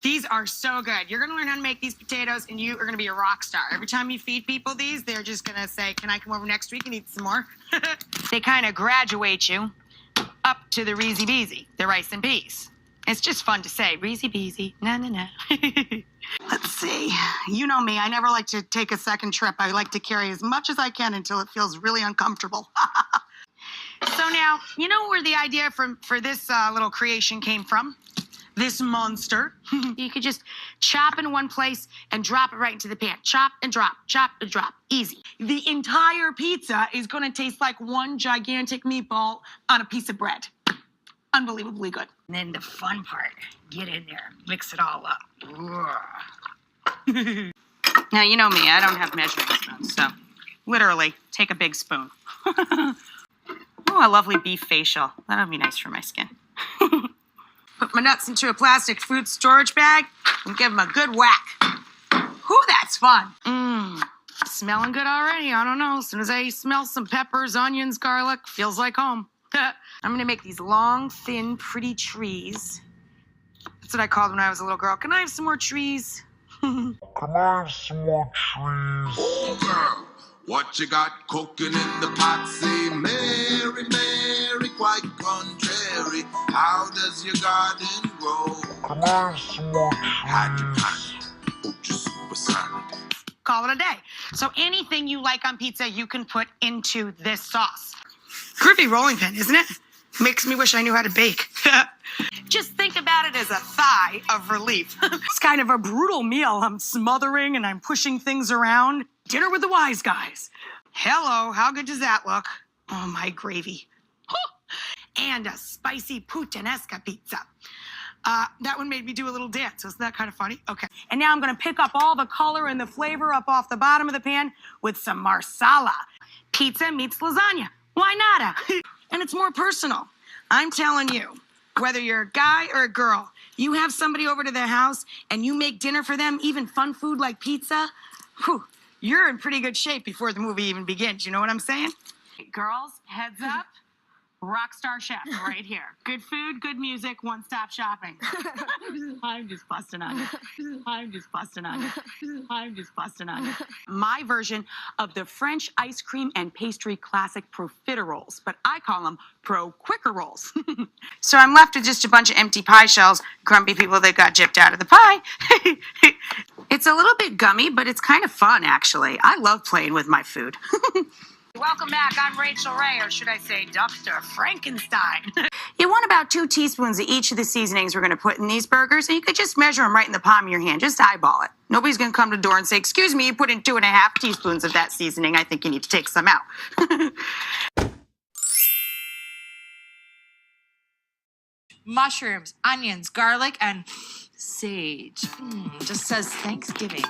These are so good. You're going to learn how to make these potatoes, and you are going to be a rock star. Every time you feed people these, they're just going to say, can I come over next week and eat some more? They kind of graduate you up to the Reezy Beezy, the rice and peas. It's just fun to say, Reezy Beezy, na. Let's see. You know me. I never like to take a second trip. I like to carry as much as I can until it feels really uncomfortable. So now, you know where the idea for this little creation came from? This monster. You could just chop in one place and drop it right into the pan. Chop and drop, chop and drop. Easy. The entire pizza is going to taste like one gigantic meatball on a piece of bread. Unbelievably good. And then the fun part, get in there, mix it all up. Now, you know me, I don't have measuring spoons, so literally take a big spoon. Oh, a lovely beef facial. That'll be nice for my skin. Put my nuts into a plastic food storage bag and give them a good whack. Whew, that's fun. Smelling good already. I don't know. As soon as I smell some peppers, onions, garlic, feels like home. I'm going to make these long, thin, pretty trees. That's what I called when I was a little girl. Can I have some more trees? Can I have some more trees? Oh, girl, what you got cooking in the pot? Say, Mary, Mary, quite contrary. How does your garden grow? Can I have some more trees? Oh, just supersonic. Call it a day. So anything you like on pizza, you can put into this sauce. Groovy rolling pin, isn't it? Makes me wish I knew how to bake. Just think about it as a sigh of relief. It's kind of a brutal meal. I'm smothering and I'm pushing things around. Dinner with the wise guys. Hello, how good does that look? Oh, my gravy. And a spicy puttanesca pizza. That one made me do a little dance. Isn't that kind of funny? Okay. And now I'm going to pick up all the color and the flavor up off the bottom of the pan with some marsala. Pizza meets lasagna. Why not? And it's more personal. I'm telling you, whether you're a guy or a girl, you have somebody over to their house and you make dinner for them, even fun food like pizza, whew, you're in pretty good shape before the movie even begins. You know what I'm saying? Girls, heads up. Rockstar chef right here. Good food, good music, one-stop shopping. I'm just busting on you. I'm just busting on you. I'm just busting on you. My version of the French ice cream and pastry classic profiteroles, but I call them pro-quicker rolls. So I'm left with just a bunch of empty pie shells, grumpy people that got gypped out of the pie. It's a little bit gummy, but it's kind of fun, actually. I love playing with my food. Welcome back. I'm Rachel Ray, or should I say Dr. Frankenstein. You want about 2 teaspoons of each of the seasonings we're going to put in these burgers, and you could just measure them right in the palm of your hand. Just eyeball it. Nobody's going to come to the door and say, excuse me, you put in 2.5 teaspoons of that seasoning. I think you need to take some out. Mushrooms, onions, garlic, and sage. Just says Thanksgiving.